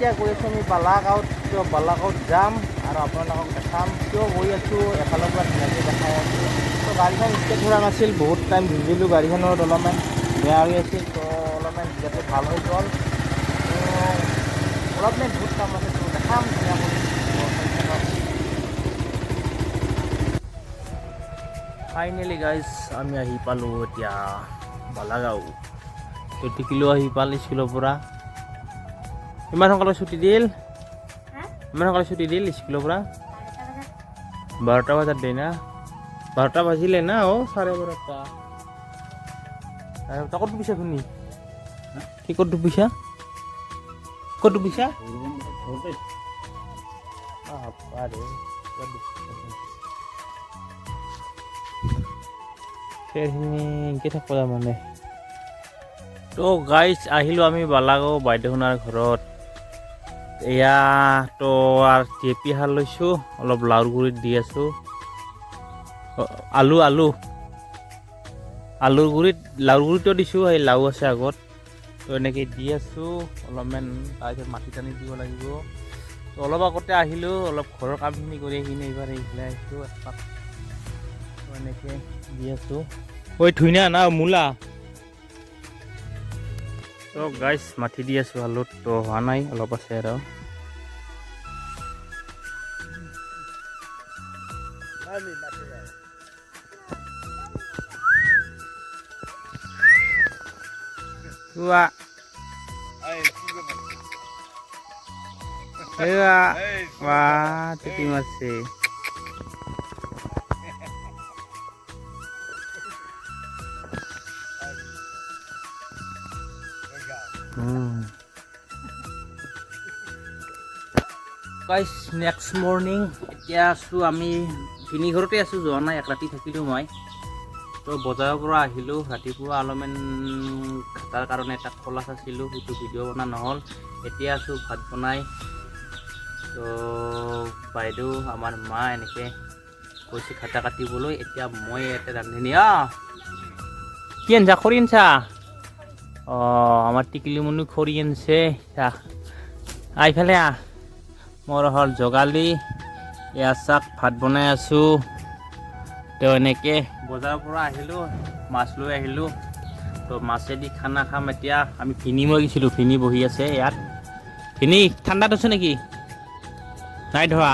এতিয়া গৈ আছোঁ আমি বালাগাঁৱত যাম আৰু আপোনালোকক দেখাম কিয় গৈ আছোঁ এফালৰ পৰা ধুনীয়াকৈ দেখাই আছোঁ তো গাড়ীখন ষ্টেট ধৰা নাছিল বহুত টাইম ভিজিলোঁ গাড়ীখনত অলপমান বেয়া হৈ আছিল তো অলপমান যাতে ভাল হৈ গ'ল তো অলপমান বহুত কাম আছে তো দেখাম ধুনীয়াকৈ ফাইনেলি গাইজ আমি আহি পালোঁ এতিয়া বালাগাঁও 20 কিলো আহি পাল স্কুলৰ পৰা ইমান সোনকালে ছুটি দিল স্কুলৰ পৰা 12টা বজাত দিয়ে না 12টা বাজিলে না 12:30 ক'ত ডুবিছা শুনি কি ক'ত ডুবিছা কি থাকব মানে তো গাইজ আহিলোঁ আমি বালাগাঁও বাইদেউখনৰ ঘৰত এয়া তো আৰু টেপি সাৰ লৈছোঁ অলপ লাউৰ গুৰিত দি আছোঁ আলুৰ গুৰিত লাউৰ গুৰিতো দিছোঁ সেই লাউ আছে আগত তো এনেকৈ দি আছোঁ অলপমান তাৰপিছত মাটি টানি দিব লাগিব তো অলপ আগতে আহিলোঁ অলপ ঘৰৰ কামখিনি কৰি কিনে এইবাৰ এইফালে আহিছোঁ এপাক তো এনেকৈ দি আছোঁ ঐ ধুনীয়া না মূলা তো গাইজ মাটি দি আছোঁ আলুত তো হোৱা নাই অলপ আছে আৰু wah titi masih guys next morning এতিয়া আছোঁ আমি ভিনি ঘৰতে আছোঁ যোৱা নাই এক ৰাতি থাকিলোঁ মই তো বজাৰৰ পৰা আহিলোঁ ৰাতিপুৱা অলপমান তাৰ কাৰণে এটা খোলা চাইছিলোঁ সেইটো ভিডিঅ' বনা নহ'ল এতিয়া আছোঁ ভাত বনাই তো বাইদেউ আমাৰ মা এনেকৈ কৈছে খাটা কাটিবলৈ এতিয়া মই ইয়াতে ৰান্ধনি কি আনছা খৰি আনছা আমাৰ টিকলি মুনু খৰি আনছে আইফালে মোৰ হ'ল জগালি এয়া চাক ভাত বনাই আছোঁ তো এনেকৈ বজাৰৰ পৰা আহিলোঁ মাছ লৈ আহিলোঁ তো মাছেদি খানা খাম এতিয়া আমি ভিনি মই গৈছিলোঁ ভিনি বহি আছে ইয়াত ভিনি ঠাণ্ডা ধৰিছে নেকি নাই ধৰা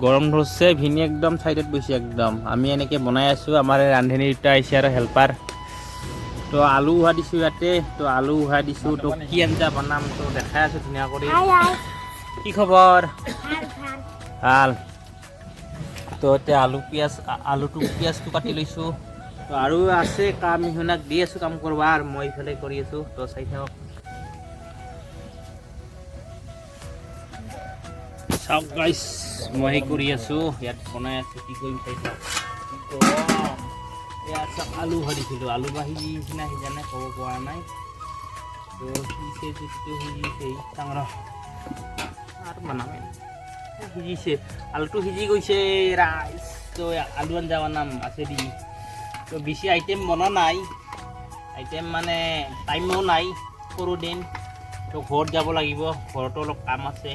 গৰম ধৰিছে ভিনি একদম চাইডত বহিছে একদম আমি এনেকৈ বনাই আছোঁ আমাৰ ৰান্ধনি দুটা আহিছে আৰু হেল্পাৰ তো আলু উহা দিছোঁ ইয়াতে তো আলু উহা দিছোঁ তো কি আঞ্জা বনাম তো দেখাই আছোঁ ধুনীয়া কৰি কি খবৰ ভাল তো এতিয়া আলুটো পিঁয়াজটো কাটি লৈছোঁ তো আৰু আছে কাম ইহঁতক দি আছোঁ কাম কৰিব আৰু মই ইফালে কৰি আছোঁ তো চাই থাকক চাওক গাইছ মই কৰি আছোঁ ইয়াত বনাই আছোঁ কি কৰিম চাই চাওক ইয়াত চাওক আলু ভাজিছিলোঁ আলু ভাজি নিচিনা সিজা নাই ক'ব পৰা নাই তো সিজিছে যিটো সিজিছে ডাঙৰ আৰু বনামে সিজিছে আলুটো সিজি গৈছে ৰাইচ তো আলু আঞ্জা বনাম আছে দি তো বেছি আইটেম বনোৱা নাই আইটেম মানে টাইমো নাই সৰু দিন তো ঘৰত যাব লাগিব ঘৰতো অলপ কাম আছে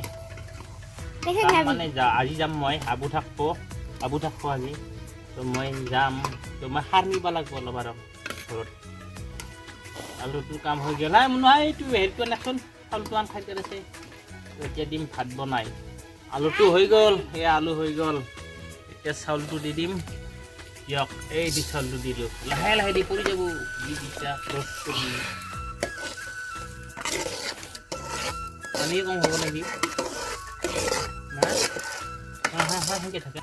মানে আজি যাম মই আবু থাকব আজি তো মই যাম তো মই সাৰ নিব লাগিব অলপ আৰু ঘৰত আলুটোৰ কাম হৈ গ'ল এইটো হেৰিটো আনকচোন চাউলটো আন খাই আছে তো এতিয়া দিম ভাত বনাই আলুটো হৈ গ'ল এয়া আলু হৈ গ'ল এতিয়া চাউলটো দি দিম দিয়ক এই দি চাউলটো দিলোঁ লাহে লাহে দি পৰি যাব দি দিছা ক্ৰছ কৰি পানী কম হ'ব নেকি সেনেকৈ থাকে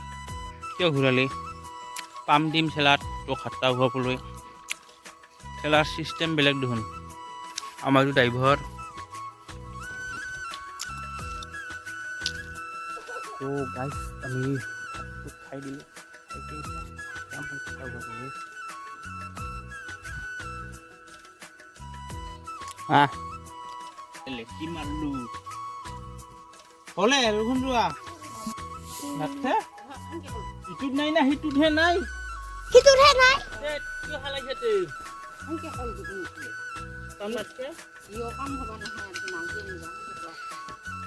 কিয় ঘূৰালি পাম দিম চেলাত তো খাট্টা ঘূৰাবলৈ চেলাৰ চিষ্টেম বেলেগ দেখোন আমাৰতো ড্ৰাইভাৰ তো গাইছ আমি খাই দিলোঁ লেকি মাৰলো হ'লে আৰু কোন ৰোৱা ইটোত নাই না সিটোতহে নাই কিয় খালাইছে তই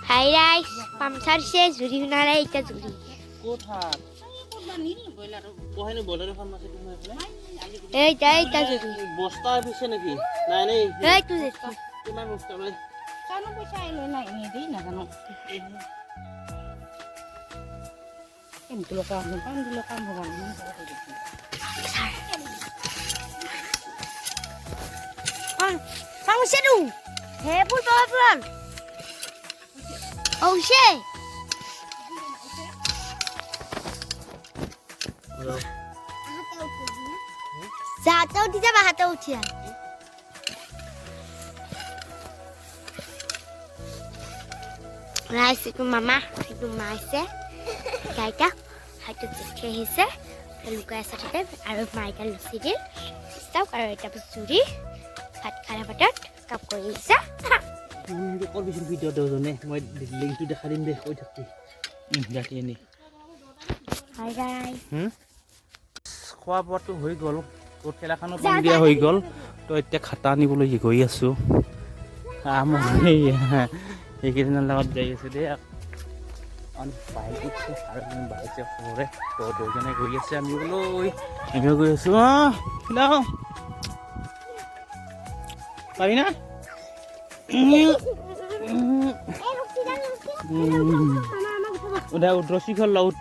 হাই ৰাইস পামচাৰ সে জুৰি হুনাৰে এটা জুৰি কোথাত বহাইনো বলাৰ এখন মাছে তুমি এইটা জুরি বস্তা পিছে নেকি নাই নাই এই তুই দেখি কিমান বস্তা নাই জানো পইচা লৈ নাই নিদি নাজানো কিন্তু কাম হ'ব পামচার দু হে পুল পাওয়ার ও সে Jatuh di bawah hati ujian. Nah, itu mama, itu masih. Kayak hati cekeh hise. Kalau kaya sakit, aruf maika lucidin. Tahu kalau itu besuri. Hat kara padat, kap kau hise. কল বিচুন ভিডিঅ' দিওঁনে মই লিংকটো দেখাই দিম দে কৈ থাকি যাতি এনে Hi guys. খোৱা বোৱাটো হৈ গ'ল তোৰ ঠেলাখনো পানী দিয়া হৈ গ'ল তো এতিয়া খাটা আনিবলৈ গৈ আছোঁ মই এইকেইদিনৰ লগত যাই আছোঁ দেই বাইক উঠছে আৰু বাইছে সবৰে তো দুজনে গৈ আছে আনিবলৈ আমিও গৈ আছোঁ অঁ পাৰি না উঠা উঠ ৰছী খোল উঠ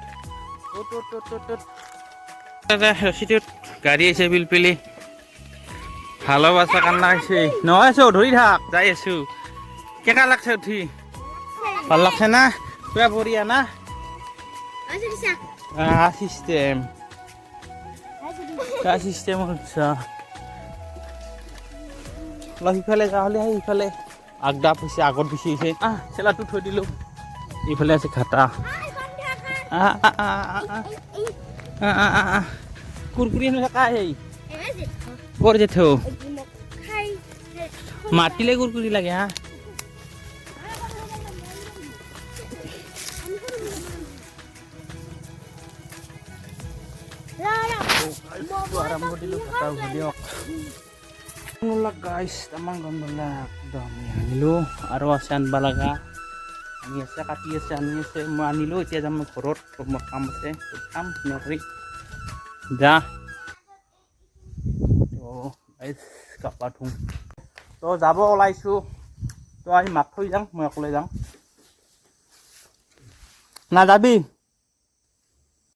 ৰছীটোত গাড়ী আহিছে পিলপিলি ভালোবাসা কান্না আহিছে নহয় আছো ধৰি থাক যাই আছো কেকা লাগছে উঠি ভাল লাগছে না কিবা বঢ়িয়া না চিষ্টেম হচ্ছে অলপ সিফালে যাওঁলে সিফালে আগদা হৈছে আগত বেছি হৈছে চেলাটো থৈ দিলোঁ ইফালে আছে ঘাটা কুৰকুৰি থকা সেই কৰ যে থৌ মাতিলে কুৰকুৰি লাগে হা আৰম্ভ দিলোঁ ঘাটা দিয়ক guys tamang gambala একদম আনিলোঁ আৰু আছে আনবা লগা আমি আছে কাটি আছে আনি আছে মই আনিলোঁ এতিয়া যাম ঘৰত মোৰ কাম আছে কাম নকৰি যা তো গাইছ কাপা ধুম তো যাব ওলাইছোঁ তো আজি মাক থৈ যাম মই অকলে যাম নাযাবি